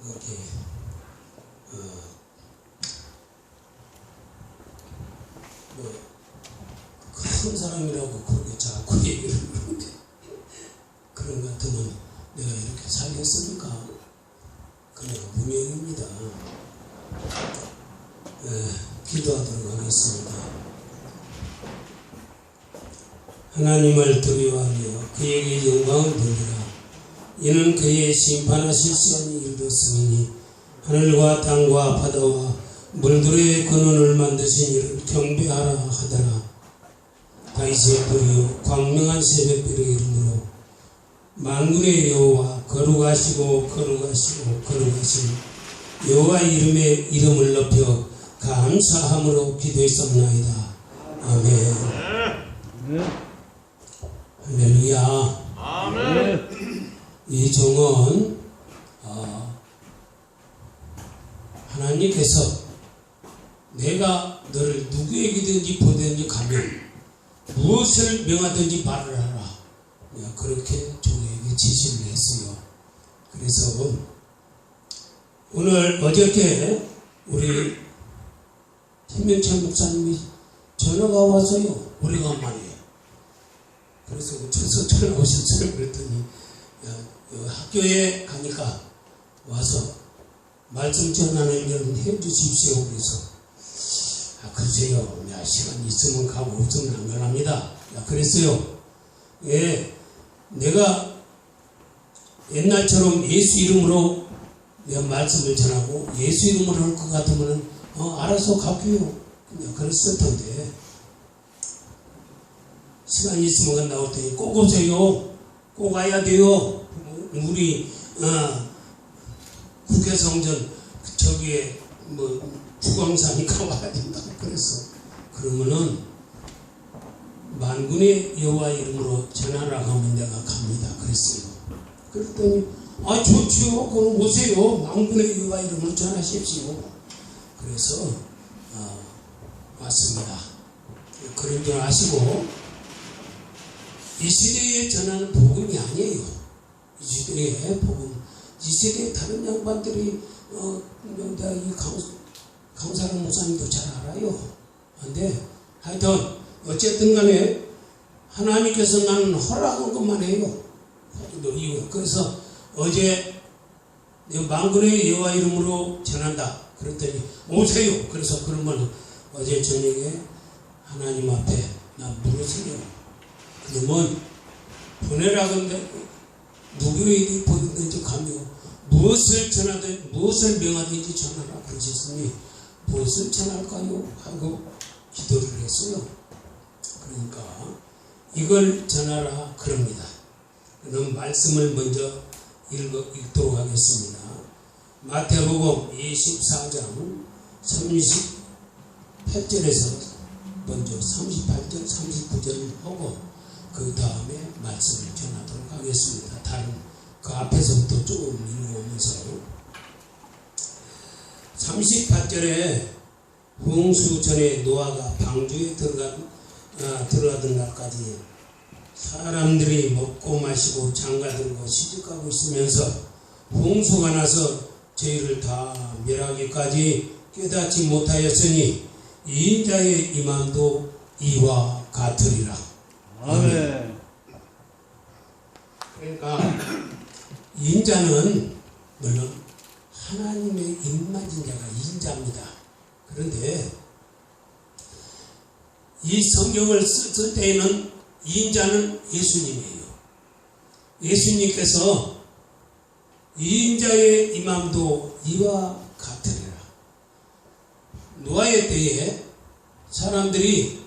이렇게 큰 사람이라고 그렇게 자꾸 얘기를 하는데 그런 것 같으면 내가 이렇게 살겠습니까? 그냥 무명입니다. 기도하도록 하겠습니다. 하나님을 두려워하며 그에게 영광을 돌리라. 이는 그의 심판하실 시간이 이르렀으니 하늘과 땅과 바다와 물들의 근원을 만드신 이를 경배하라 하더라. 다윗의 불이요 광명한 새벽별의 이름으로 만군의 여호와 거룩하시고 거룩하신 여호와 이름을 높여 감사함으로 기도했옵나이다. 아멘. 할렐루야. 아멘. 이 종은 하나님께서 내가 너를 누구에게든지 보내든지 가면 무엇을 명하든지 말을 하라. 그렇게 종에게 지시를 했어요. 그래서 오늘 어저께 우리 김명철 목사님이 전화가 와서요. 오래간만에. 그래서 저서 전화 오셨어요. 그랬더니 학교에 가니까 와서 말씀 전하는 걸 해주십시오. 그래서 글쎄요, 시간 있으면 가고 없으면 안 가랍니다. 그랬어요. 예, 내가 옛날처럼 예수 이름으로 내가 말씀을 전하고 예수 이름으로 할 것 같으면 알아서 갈게요. 그냥 그랬을 텐데 시간 있으면 간다고 했더니 꼭 오세요. 꼭 와야 돼요. 우리 국회성전 저기에 주광사니까 와야 된다. 그랬어. 그러면은 만군의 여호와 이름으로 전하라 하면 내가 갑니다. 그랬어요. 그랬더니 좋지요. 그럼 오세요. 만군의 여호와 이름으로 전하십시오. 그래서 왔습니다. 그런 줄 아시고 이 시대에 전하는 복음이 아니에요. 이 시대의 복음. 이 시대에 다른 양반들이 이 강사랑 목사님도 잘 알아요. 근데 하여튼 어쨌든 간에 하나님께서 나는 허락한 것만 해요. 그래서 어제 만군의 여호와 이름으로 전한다. 그랬더니 오세요. 그래서 그러면 어제 저녁에 하나님 앞에 나 물으세요. 그러면 보내라 근데 누구에게 보내든지 가며 무엇을 전하든 무엇을 명하든지 전하라 그러셨으니 무엇을 전할까요? 하고 기도를 했어요. 그러니까 이걸 전하라 그럽니다. 그럼 말씀을 먼저 읽도록 하겠습니다. 마태복음 24장 38절에서 먼저 38절 39절을 하고 그 다음에 말씀을 전하도록 하겠습니다. 다른 그 앞에서부터 조금 읽어오면서 38절에 홍수 전에 노아가 방주에 들어가던 날까지 사람들이 먹고 마시고 장가들고 시집가고 있으면서 홍수가 나서 저희를 다 멸하기까지 깨닫지 못하였으니 이인자의 임함도 이와 같으리라. 아멘. 그러니까 인자는 물론 하나님의 임맞은 자가 인자입니다. 그런데 이 성경을 쓸 때에는 인자는 예수님이에요. 예수님께서 인자의 임함도 이와 같으리라. 노아의 때에 사람들이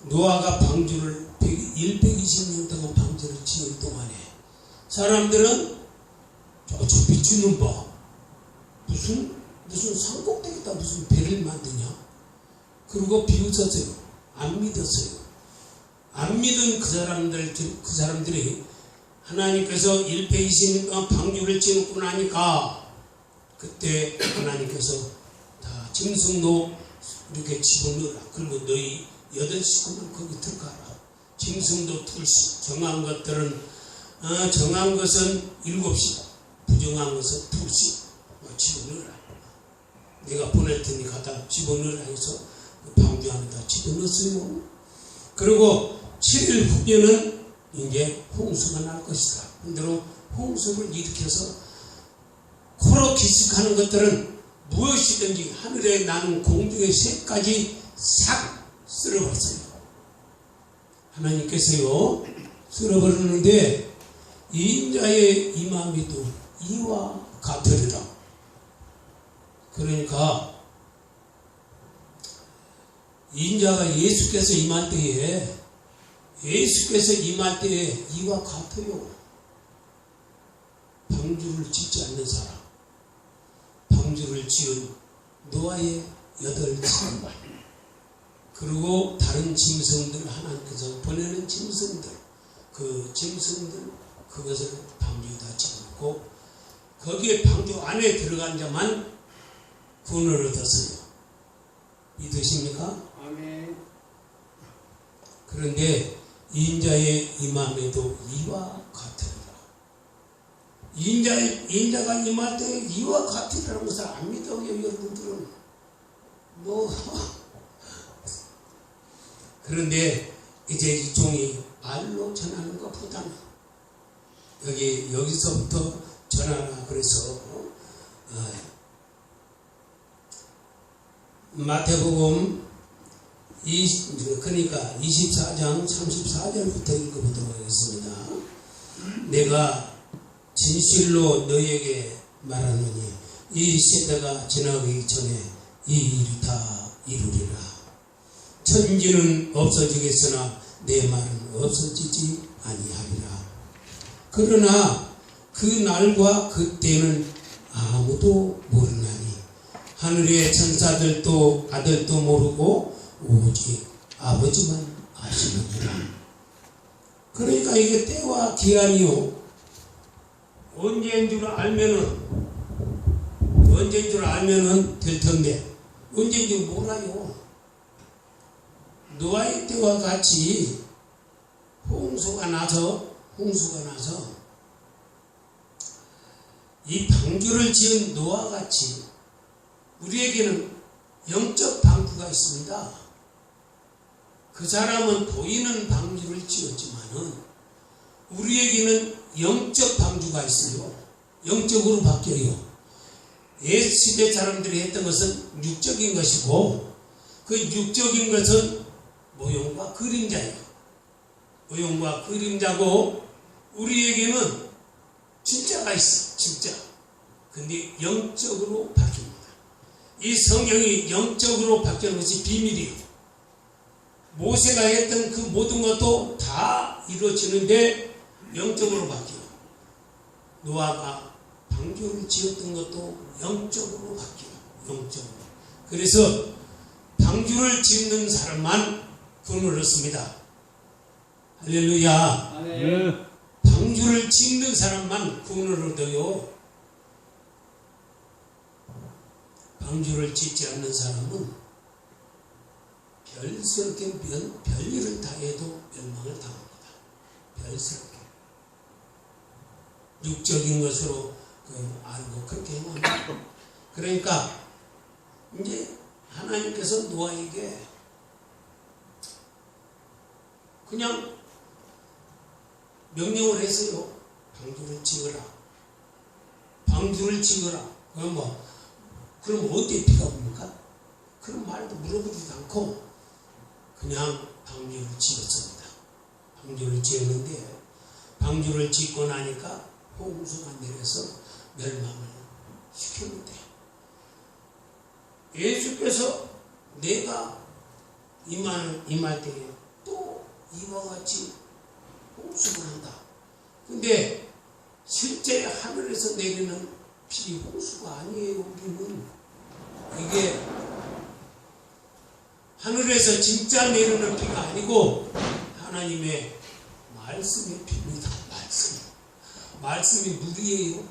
노아가 방주를 120년 동안 방주를 지을 동안에 사람들은 저 비추는 법 무슨 산꼭대기다 무슨 배를 만드냐 그러고 비웃었어요. 안 믿었어요. 안 믿은 그 사람들이 하나님께서 120년 동안 방주를 지놓고 나니까 그때 하나님께서 다 짐승도 이렇게 집어넣어라. 그리고 너희 8식구는 거기 들어가라. 짐승도 둘씩, 정한 것들은 정한 것은 7씩, 부정한 것은 2씩. 집어넣으라. 내가 보낼 테니 갖다 집어넣으라 해서 그 방주 안에다 집어넣었어요. 그리고 7일 후에는 이제 홍수가 날 것이다. 그대로 홍수를 일으켜서 코로 기습하는 것들은 무엇이든지 하늘에 나는 공중의 새까지 싹 쓸어버렸어요. 하나님께서요 쓸어버렸는데 인자의 임함에도 이와 같으리라. 그러니까 인자가 예수께서 임할 때에 이와 같아요. 방주를 짓지 않는 사람, 방주를 지은 노아의 8사람, 그리고 다른 짐승들, 하나님께서 보내는 짐승들, 그 짐승들 그것을 방주에다 집어넣고 거기에 방주 안에 들어간 자만 구원을 얻었어요. 믿으십니까? 아멘. 그런데 인자의 임함에도 이와 같으리라. 인자가 임할 때 이와 같으리라는 것을 안 믿어요. 여러분들은 그런데 이제 이 종이 말로 전하는 것보다는 여기서부터 전하라. 그래서 마태복음 그러니까 24장 34절부터 읽어보도록 하겠습니다. 내가 진실로 너에게 말하노니 이 세대가 지나가기 전에 이 일이 다 이루리라. 천지는 없어지겠으나 내 말은 없어지지 아니하리라. 그러나 그 날과 그 때는 아무도 모르나니 하늘의 천사들도 아들도 모르고 오직 아버지만 아시느니라. 그러니까 이게 때와 기한이요 언제인 줄 알면은 될 텐데 언제인지 몰라요. 노아의 때와 같이 홍수가 나서 이 방주를 지은 노아와 같이 우리에게는 영적 방주가 있습니다. 그 사람은 보이는 방주를 지었지만은 우리에게는 영적 방주가 있어요. 영적으로 바뀌어요. 옛시대 사람들이 했던 것은 육적인 것이고 그 육적인 것은 모형과 그림자예요. 모형과 그림자고 우리에게는 진짜가 있어. 진짜. 근데 영적으로 바뀝니다. 이 성경이 영적으로 바뀌는 것이 비밀이에요. 모세가 했던 그 모든 것도 다 이루어지는데 영적으로 바뀌어요. 노아가 방주를 지었던 것도 영적으로 바뀌어요. 영적으로. 그래서 방주를 짓는 사람만 구원을 얻습니다. 할렐루야. 네. 방주를 짓는 사람만 구원을 얻어요. 방주를 짓지 않는 사람은 별스럽게 별일을 다 해도 멸망을 당합니다. 별스럽게. 육적인 것으로 알고 그렇게 행합니다. 그러니까 이제 하나님께서 노아에게 그냥 명령을 했어요. 방주를 지어라. 방주를 지어라. 그럼 어디에 비가 옵니까? 그런 말도 물어보지도 않고 그냥 방주를 지었습니다. 방주를 지었는데 방주를 짓고 나니까 홍수가 내려서 멸망을 시켰는데 예수께서 내가 임할 때에 또 이와 같이 홍수가 난다. 근데 실제 하늘에서 내리는 비 홍수가 아니에요. 우리는 이게 하늘에서 진짜 내리는 비가 아니고 하나님의 말씀의 비입니다. 말씀이 물이에요.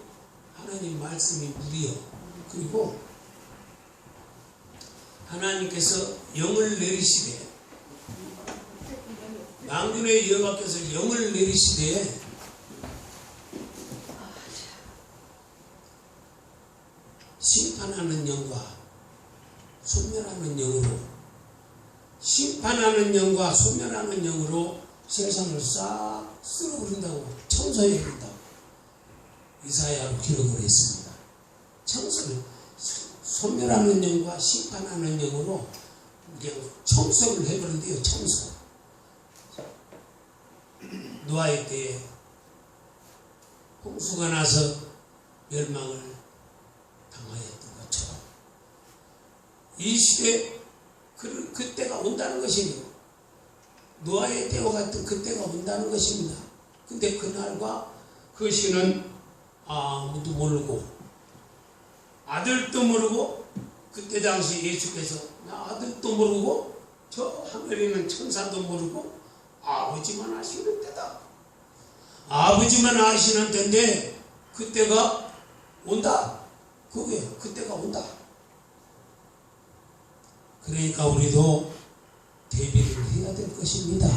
하나님 말씀이 물이요. 그리고 하나님께서 영을 내리시되 만군의 여호와께서 영을 내리시되 심판하는 영과 소멸하는 영으로, 심판하는 영과 소멸하는 영으로 세상을 싹 쓸어버린다고, 청소해버린다고 이사야로 기록을 했습니다. 소멸하는 영과 심판하는 영으로 그냥 청소를 해버린대요. 청소. 노아의 때에 홍수가 나서 멸망을 당하였던 것처럼 이 시대 그때가 온다는 것이에요. 노아의 때와 같은 그때가 온다는 것입니다. 근데 그날과 그 시는 아무도 모르고, 아들도 모르고, 그때 당시 예수께서 아들도 모르고, 저 하늘에 있는 천사도 모르고, 아버지만 아시는 때다. 아버지만 아시는 때인데 그때가 온다. 그때가 온다. 그러니까 우리도 대비를 해야 될 것입니다.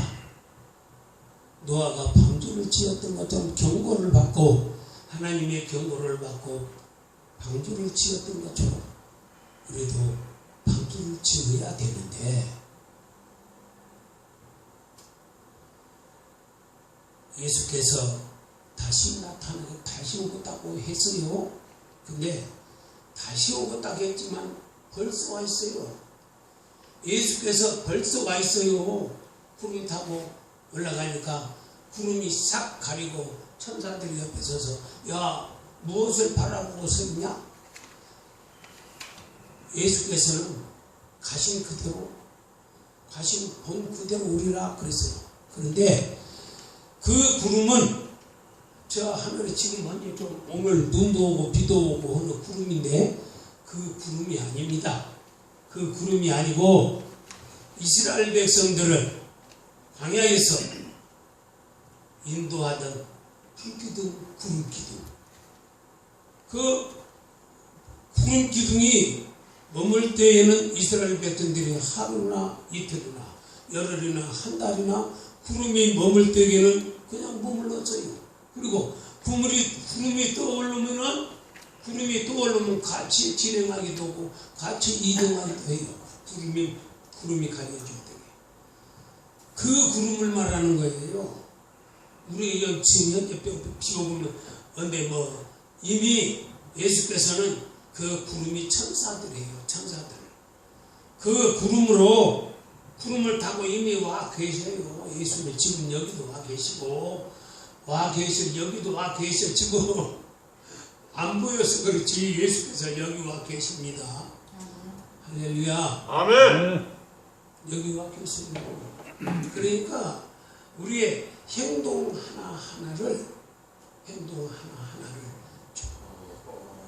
노아가 방주를 지었던 것처럼 경고를 받고, 하나님의 경고를 받고 방주를 지었던 것처럼 우리도 방주를 지어야 되는데, 예수께서 다시 나타나고 다시 오겠다고 했어요. 근데 다시 오겠다고 했지만 벌써 와 있어요. 예수께서 벌써 와 있어요. 구름 타고 올라가니까 구름이 싹 가리고 천사들이 옆에 서서, 야, 무엇을 바라보고 서 있냐? 예수께서는 가신 그대로, 가신 본 그대로 오리라 그랬어요. 그런데 그 구름은 저 하늘에 지금 완전 좀 오늘 눈도 오고 비도 오고 하는 구름인데 그 구름이 아닙니다. 그 구름이 아니고 이스라엘 백성들을 광야에서 인도하던 불기둥, 구름기둥. 그 구름기둥이 머물 때에는 이스라엘 백성들이 하루나 이틀이나 열흘이나 한 달이나 구름이 머물 때에는 그냥 머물렀어요. 그리고 구름이 떠오르면 같이 진행하기도 하고 같이 이동하기도 해요. 구름이 가려질 때. 그 구름을 말하는 거예요. 우리 지금 현재 비 오면, 근데 이미 예수께서는 그 구름이 천사들이에요. 천사들. 그 구름을 타고 이미 와 계셔요. 예수는 지금 여기도 와 계시고, 여기도 와 계셔. 지금 안 보여서 그렇지 예수께서 여기 와 계십니다. 할렐루야. 아멘. 여기 와 계십니다. 그러니까 우리의 행동 하나하나를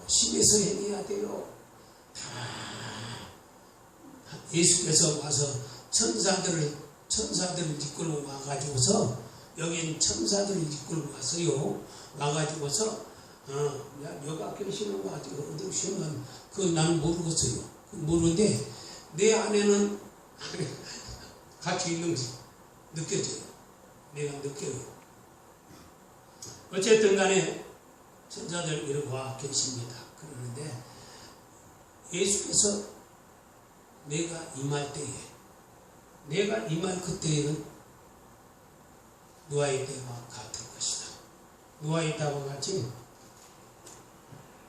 조심해서 행해야 돼요. 예수께서 와서 천사들을 이끌고 와가지고서, 여긴 천사들을 이끌고 왔어요. 와가지고서 여가 계시는 거 아직 어디 쉬면 그건 나는 모르겠어요. 모르는데 내 안에는 같이 있는 것이 느껴져요. 내가 느껴요. 어쨌든 간에 천사들 이렇게 와 계십니다. 그러는데 예수께서 내가 임할 그때에는 노아의 때와 같을 것이다. 노아의 때와 같이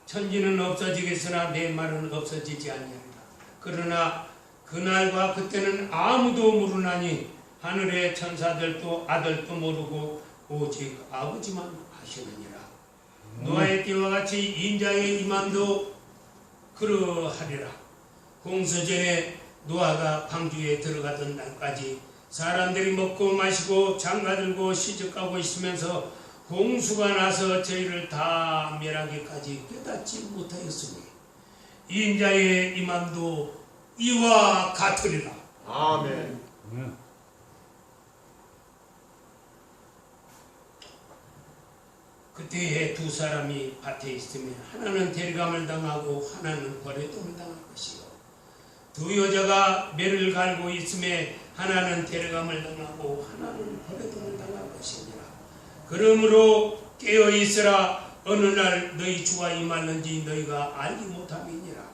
천지는 없어지겠으나 내 말은 없어지지 아니하리라. 그러나 그날과 그때는 아무도 모르나니 하늘의 천사들도 아들도 모르고 오직 아버지만 아시느니라. 노아의 때와 같이 인자의 임함도 그러하리라. 홍수전에 노아가 방주에 들어가던 날까지 사람들이 먹고 마시고 장가들고 시집가고 있으면서 홍수가 나서 저희를 다 멸하기까지 깨닫지 못하였으니 인자의 임함도 이와 같으리라. 아멘. 그때에 두 사람이 밭에 있으면 하나는 데려감을 당하고 하나는 버려둠을 당할 것이요, 두 여자가 매를 갈고 있음에 하나는 데려감을 당하고 하나는 버려둠을 당할 것이니라. 그러므로 깨어있으라. 어느 날 너희 주가 임하는지 너희가 알지 못함이니라.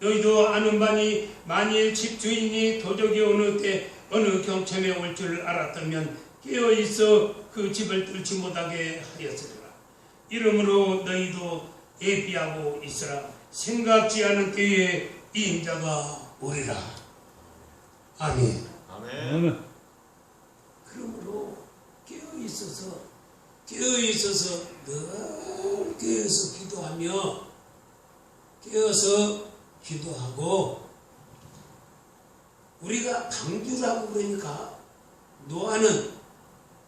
너희도 아는 바니 만일 집주인이 도적이 어느 때 어느 경첩에 올 줄 알았다면 깨어있어 그 집을 뚫지 못하게 하였으리라. 이러므로 너희도 예비하고 있으라. 생각지 않은 때에 이 인자가 오리라. 아멘. 아멘. 그러므로 깨어있어서 늘 깨어서 기도하며 깨어서 기도하고, 우리가 방주라고 그러니까 노아는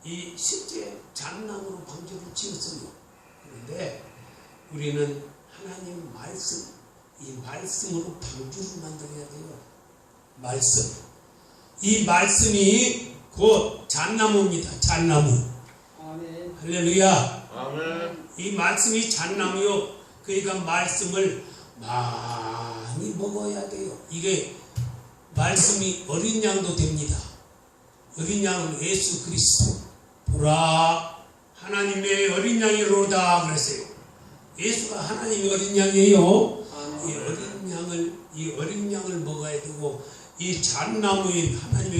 이 실제 잣나무로 방주를 지었어요. 그런데 우리는 하나님 말씀, 이 말씀으로 방주를 만들어야 돼요. 말씀. 이 말씀이 곧 잣나무입니다. 잣나무. 아멘. 할렐루야. 아멘. 이 말씀이 잣나무요. 그러니까 말씀을 많이 먹어야 돼요. 이게 말씀이 어린 양도 됩니다. 어린 양은 예수 그리스도. 보라, 하나님의 어린 양이로다 그랬어요. 예수가 하나님의 어린 양이에요. 이 어린 양을 먹어야 되고, 이 잣나무인 하나님의